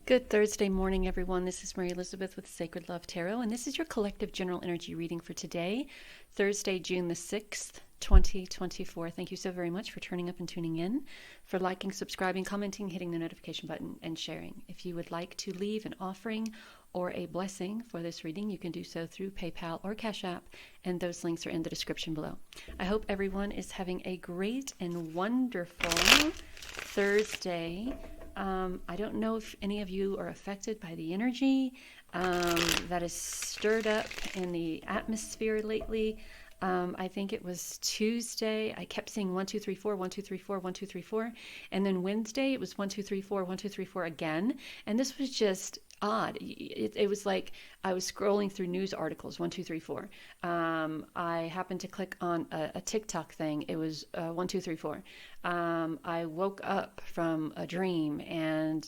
Good Thursday morning, everyone. This is Mary Elizabeth with Sacred Love Tarot, and this is your collective general energy reading for today, Thursday, June the 6th, 2024. Thank you so very much for turning up and tuning in, for liking, subscribing, commenting, hitting the notification button, and sharing. If you would like to leave an offering or a blessing for this reading, you can do so through PayPal or Cashapp, and those links are in the description below. I hope everyone is having a great and wonderful Thursday. I don't know if any of you are affected by the energy that is stirred up in the atmosphere lately. I think it was Tuesday. I kept seeing 1, 2, 3, 4, 1, 2, 3, 4, 1, 2, 3, 4. And then Wednesday, it was 1, 2, 3, 4, 1, 2, 3, 4 again. And this was just odd. It was like I was scrolling through news articles, 1, 2, 3, 4. I happened to click on a TikTok thing. It was 1, 2, 3, 4. I woke up from a dream and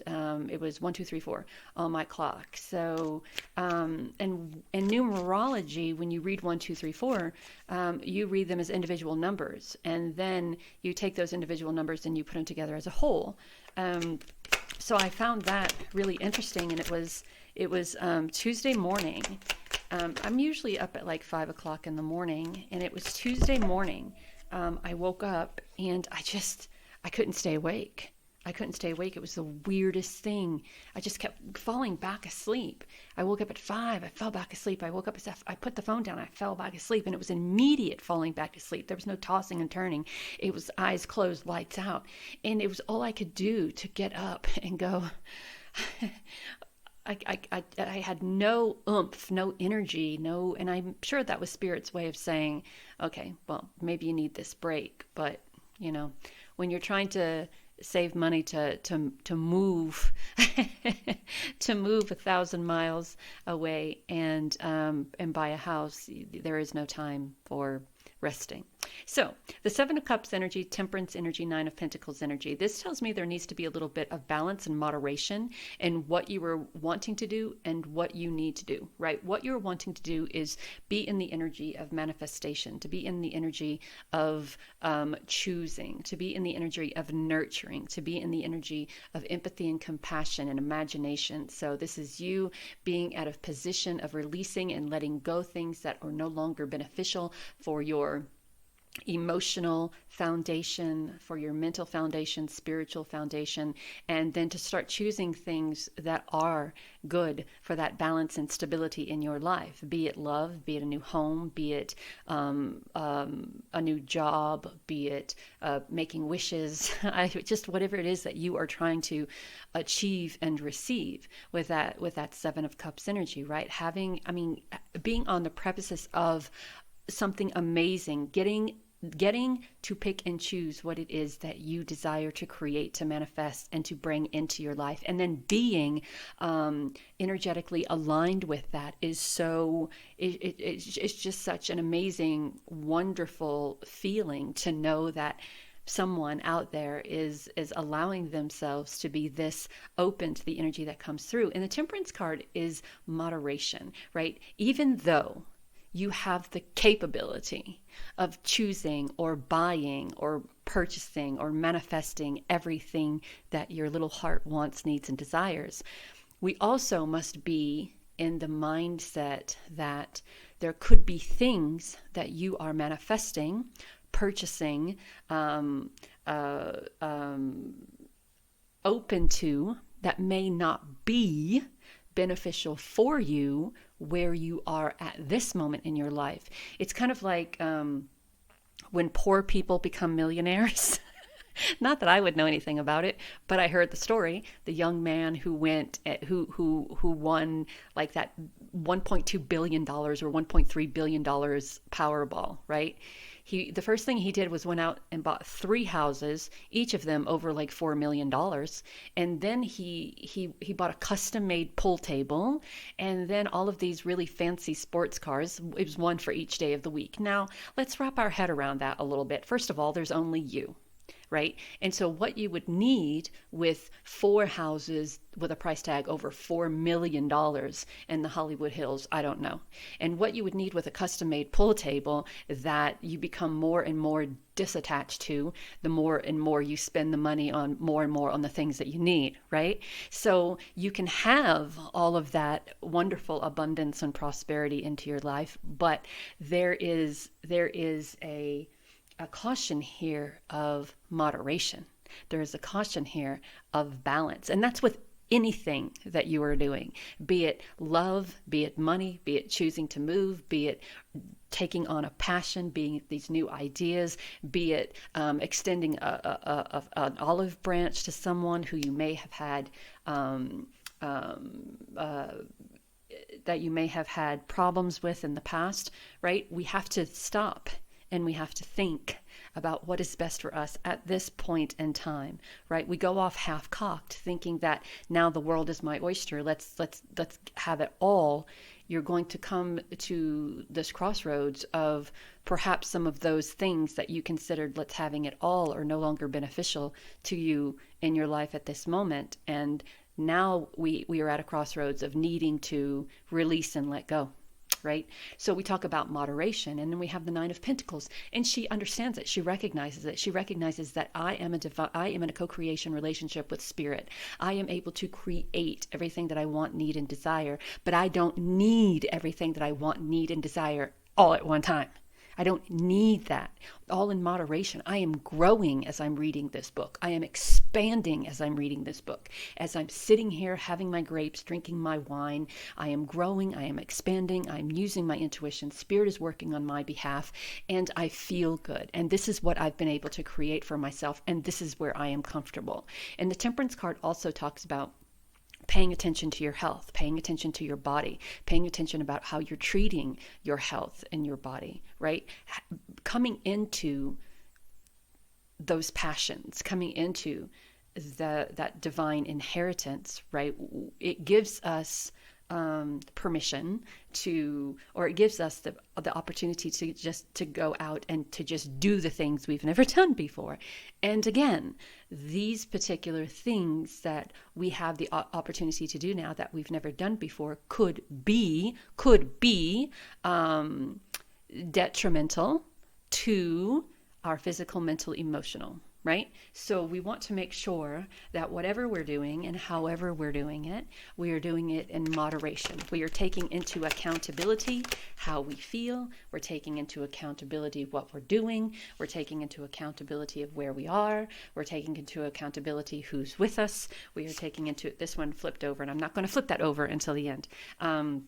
it was 1, 2, 3, 4 on my clock. So, and in numerology, when you read 1, 2, 3, 4, you read them as individual numbers, and then you take those individual numbers and you put them together as a whole. So I found that really interesting, and it was Tuesday morning. I'm usually up at like 5 o'clock in the morning, and it was Tuesday morning. I woke up and I couldn't stay awake. It was the weirdest thing. I just kept falling back asleep. I woke up at 5. I fell back asleep. I woke up at I put the phone down. I fell back asleep, and it was immediate falling back to sleep. There was no tossing and turning. It was eyes closed, lights out, and it was all I could do to get up and go. I had no oomph, no energy, and I'm sure that was Spirit's way of saying, okay, well, maybe you need this break. But when you're trying to save money to move to move 1,000 miles away and buy a house, there is no time for resting. So the 7 of Cups energy, Temperance energy, 9 of Pentacles energy. This tells me there needs to be a little bit of balance and moderation in what you were wanting to do and what you need to do, right? What you're wanting to do is be in the energy of manifestation, to be in the energy of choosing, to be in the energy of nurturing, to be in the energy of empathy and compassion and imagination. So this is you being at a position of releasing and letting go things that are no longer beneficial for your emotional foundation, for your mental foundation, spiritual foundation, and then to start choosing things that are good for that balance and stability in your life, be it love, be it a new home, be it a new job, be it making wishes, just whatever it is that you are trying to achieve and receive with that 7 of Cups energy, right? Being on the precipice of something amazing, getting to pick and choose what it is that you desire to create, to manifest, and to bring into your life, and then being energetically aligned with that is so it's just such an amazing, wonderful feeling to know that someone out there is allowing themselves to be this open to the energy that comes through. And the Temperance card is moderation, right? Even though you have the capability of choosing or buying or purchasing or manifesting everything that your little heart wants, needs, and desires, we also must be in the mindset that there could be things that you are manifesting, purchasing, open to, that may not be beneficial for you where you are at this moment in your life. It's kind of like when poor people become millionaires. Not that I would know anything about it, but I heard the story. The young man who who won like that $1.2 billion or $1.3 billion Powerball, right? The first thing he did was went out and bought 3 houses, each of them over like $4 million. And then he bought a custom made pool table, and then all of these really fancy sports cars. It was one for each day of the week. Now, let's wrap our head around that a little bit. First of all, there's only you. right? And so what you would need with 4 houses with a price tag over $4 million in the Hollywood Hills, I don't know. And what you would need with a custom-made pool table that you become more and more disattached to, the more and more you spend the money on more and more on the things that you need, right? So you can have all of that wonderful abundance and prosperity into your life, but there is a caution here of moderation. There is a caution here of balance. And that's with anything that you are doing, be it love, be it money, be it choosing to move, be it taking on a passion, being these new ideas, be it extending an olive branch to someone who you may have had that you may have had problems with in the past, right? We have to stop and we have to think about what is best for us at this point in time, right? We go off half-cocked, thinking that now the world is my oyster. Let's have it all. You're going to come to this crossroads of perhaps some of those things that you considered let's having it all are no longer beneficial to you in your life at this moment. And now we are at a crossroads of needing to release and let go. Right? So we talk about moderation, and then we have the 9 of Pentacles, and she understands it. She recognizes it. She recognizes that I am in a co-creation relationship with spirit. I am able to create everything that I want, need, and desire, but I don't need everything that I want, need, and desire all at one time. I don't need that. All in moderation. I am growing as I'm reading this book. I am expanding as I'm reading this book. As I'm sitting here having my grapes, drinking my wine, I am growing, I am expanding, I'm using my intuition. Spirit is working on my behalf, and I feel good. And this is what I've been able to create for myself, and this is where I am comfortable. And the Temperance card also talks about paying attention to your health, paying attention to your body, paying attention about how you're treating your health and your body, right? Coming into those passions, coming into that divine inheritance, right? It gives us permission to, or it gives us the opportunity to go out and to just do the things we've never done before. And again, these particular things that we have the opportunity to do now that we've never done before could be detrimental to our physical, mental, emotional, right? So we want to make sure that whatever we're doing and however we're doing it, we are doing it in moderation. We are taking into accountability how we feel. We're taking into accountability what we're doing. We're taking into accountability of where we are. We're taking into accountability who's with us. We are taking into, this one flipped over, and I'm not going to flip that over until the end. And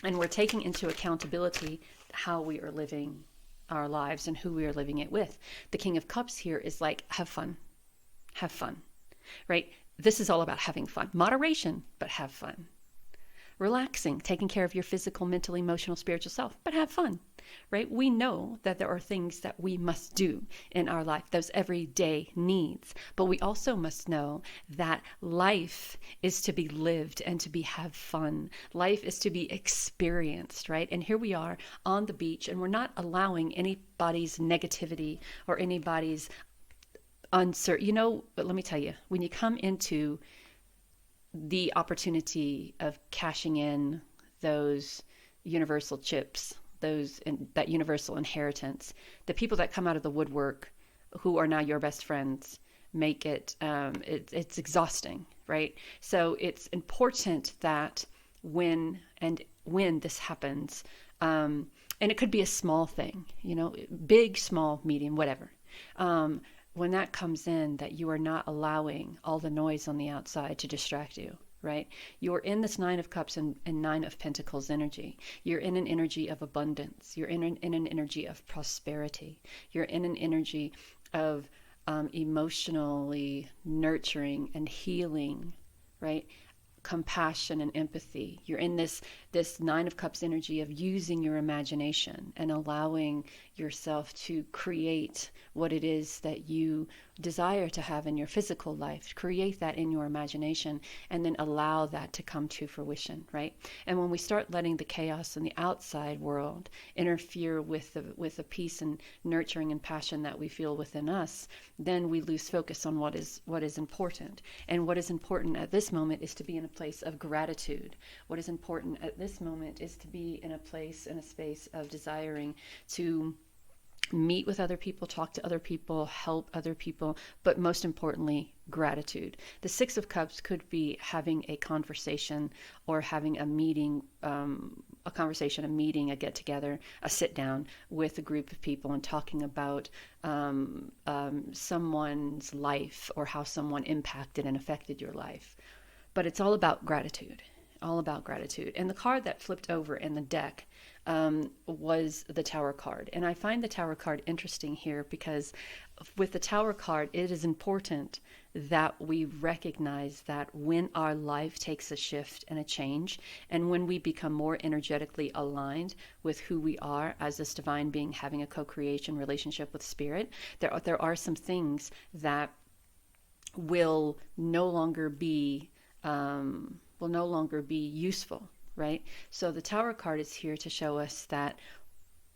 we're taking into accountability how we are living our lives and who we are living it with. The King of Cups here is like, have fun, right? This is all about having fun, moderation, but have fun. Relaxing, taking care of your physical, mental, emotional, spiritual self, but have fun, right? We know that there are things that we must do in our life, those everyday needs, but we also must know that life is to be lived and to have fun. Life is to be experienced, right? And here we are on the beach, and we're not allowing anybody's negativity or anybody's uncertain, but let me tell you, when you come into the opportunity of cashing in those universal chips, that universal inheritance, the people that come out of the woodwork who are now your best friends make it, it's exhausting, right? So it's important that when this happens, and it could be a small thing, big, small, medium, whatever. When that comes in, that you are not allowing all the noise on the outside to distract you, right? You're in this 9 of Cups and 9 of Pentacles energy. You're in an energy of abundance. You're in an energy of prosperity. You're in an energy of emotionally nurturing and healing, right? Compassion and empathy. You're in this this Nine of Cups energy of using your imagination and allowing yourself to create what it is that you desire to have in your physical life. Create that in your imagination and then allow that to come to fruition, right? And when we start letting the chaos in the outside world interfere with the peace and nurturing and passion that we feel within us, then we lose focus on what is important. And what is important at this moment is to be in a place of gratitude. What is important at this moment is to be in a place, in a space of desiring to meet with other people, talk to other people, help other people, but most importantly, gratitude. The Six of Cups could be having a conversation or having a meeting, a get-together, a sit-down with a group of people and talking about someone's life or how someone impacted and affected your life. But it's all about gratitude. All about gratitude. And the card that flipped over in the deck was the Tower card. And I find the Tower card interesting here because with the Tower card, it is important that we recognize that when our life takes a shift and a change, and when we become more energetically aligned with who we are as this divine being having a co-creation relationship with spirit, there are some things that will no longer be useful, right? So the Tower card is here to show us that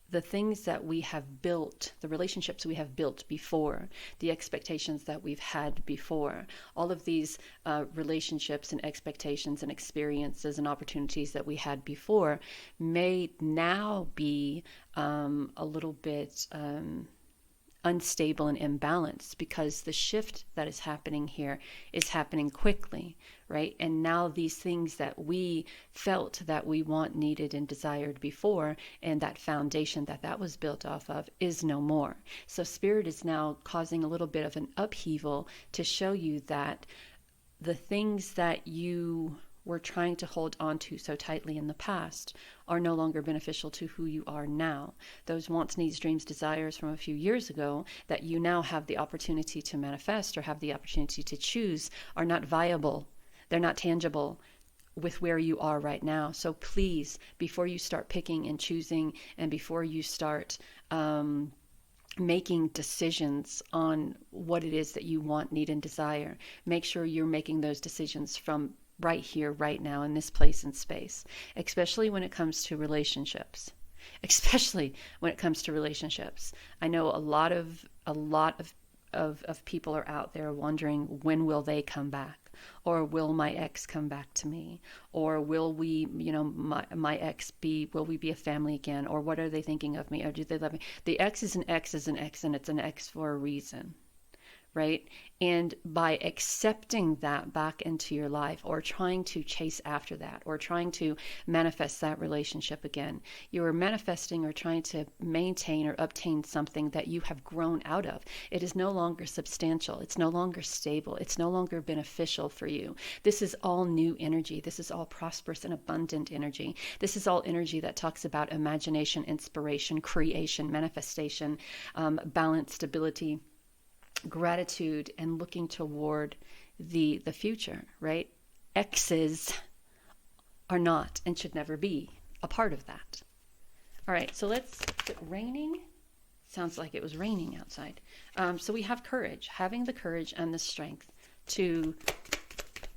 the things that we have built, the relationships we have built before, the expectations that we've had before, all of these relationships and expectations and experiences and opportunities that we had before may now be a little bit unstable and imbalanced because the shift that is happening here is happening quickly, right? And now these things that we felt that we want, needed, and desired before, and that foundation that was built off of is no more. So Spirit is now causing a little bit of an upheaval to show you that the things that you were trying to hold on to so tightly in the past are no longer beneficial to who you are now. Those wants, needs, dreams, desires from a few years ago that you now have the opportunity to manifest or have the opportunity to choose are not viable. They're not tangible with where you are right now. So please, before you start picking and choosing and before you start making decisions on what it is that you want, need, and desire, make sure you're making those decisions from right here, right now, in this place and space, especially when it comes to relationships. Especially when it comes to relationships. I know a lot of people are out there wondering, when will they come back? Or will my ex come back to me? Or will we, my ex will we be a family again? Or what are they thinking of me? Or do they love me? The ex is an ex is an ex, and it's an ex for a reason. Right? And by accepting that back into your life or trying to chase after that or trying to manifest that relationship again, you are manifesting or trying to maintain or obtain something that you have grown out of. It is no longer substantial. It's no longer stable. It's no longer beneficial for you. This is all new energy. This is all prosperous and abundant energy. This is all energy that talks about imagination, inspiration, creation, manifestation, balance, stability, gratitude, and looking toward the future, right? Exes are not and should never be a part of that. All right, so is it raining? Sounds like it was raining outside. So we have courage, having the courage and the strength to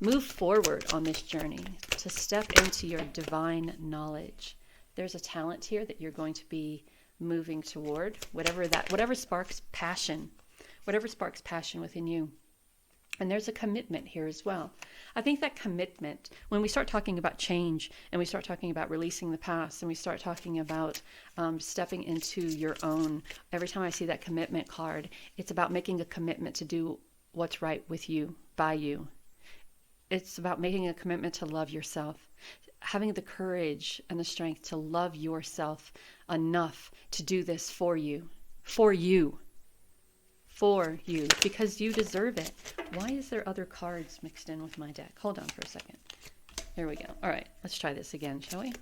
move forward on this journey, to step into your divine knowledge. There's a talent here that you're going to be moving toward, whatever sparks passion within you. And there's a commitment here as well. I think that commitment, when we start talking about change and we start talking about releasing the past and we start talking about stepping into your own, every time I see that commitment card, it's about making a commitment to do what's right with you, by you. It's about making a commitment to love yourself, having the courage and the strength to love yourself enough to do this for you, because you deserve it. Why is there other cards mixed in with my deck? Hold on for a second. There we go. All right, let's try this again, shall we?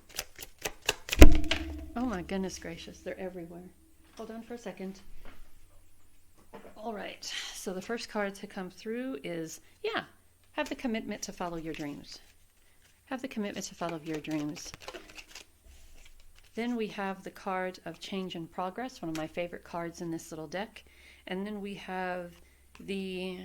Oh my goodness gracious, they're everywhere. Hold on for a second. All right, so the first card to come through is, have the commitment to follow your dreams. Have the commitment to follow your dreams. Then we have the card of change and progress, one of my favorite cards in this little deck. And then we have the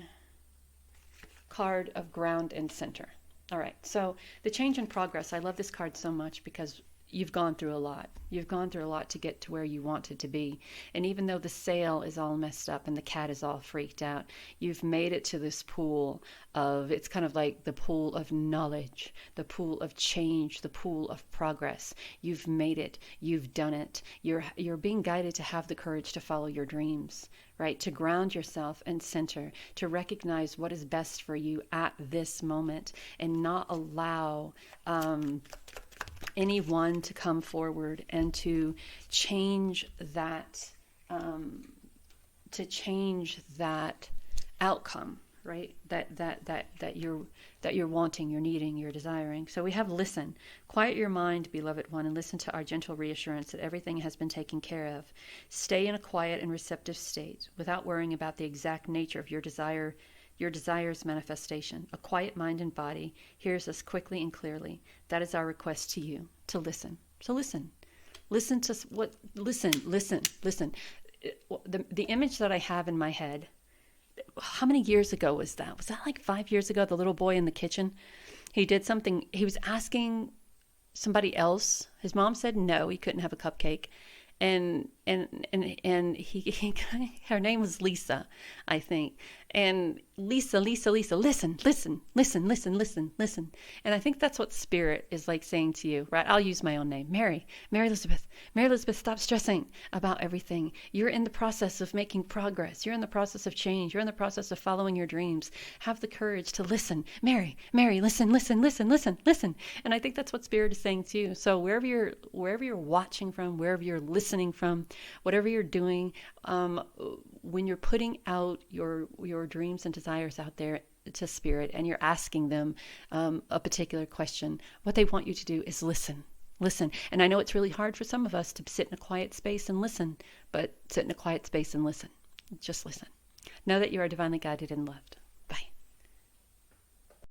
card of ground and center. All right, so the change and progress, I love this card so much because you've gone through a lot. You've gone through a lot to get to where you wanted to be. And even though the sail is all messed up and the cat is all freaked out, you've made it to this pool of, it's kind of like the pool of knowledge, the pool of change, the pool of progress. You've made it. You've done it. You're being guided to have the courage to follow your dreams, right? To ground yourself and center, to recognize what is best for you at this moment and not allow anyone to come forward and to change that outcome, right? That you're wanting, you're needing, you're desiring. So we have listen. Quiet your mind, beloved one, and listen to our gentle reassurance that everything has been taken care of. Stay in a quiet and receptive state without worrying about the exact nature of your desire's manifestation. A quiet mind and body hears us quickly and clearly. That is our request to you, to listen. So listen. Listen to what, listen. The image that I have in my head, how many years ago was that? Was that like 5 years ago? The little boy in the kitchen, he did something, he was asking somebody else. His mom said no, he couldn't have a cupcake. And he her name was Lisa, I think. And Lisa, listen. And I think that's what Spirit is like saying to you, right? I'll use my own name, Mary Elizabeth, stop stressing about everything. You're in the process of making progress. You're in the process of change. You're in the process of following your dreams. Have the courage to listen. Mary, listen. And I think that's what Spirit is saying to you. So wherever you're watching from, wherever you're listening from, whatever you're doing, when you're putting out your dreams and desires out there to Spirit and you're asking them a particular question, what they want you to do is listen. And I know it's really hard for some of us to sit in a quiet space and listen, but sit in a quiet space and listen. Just listen. Know that you are divinely guided and loved.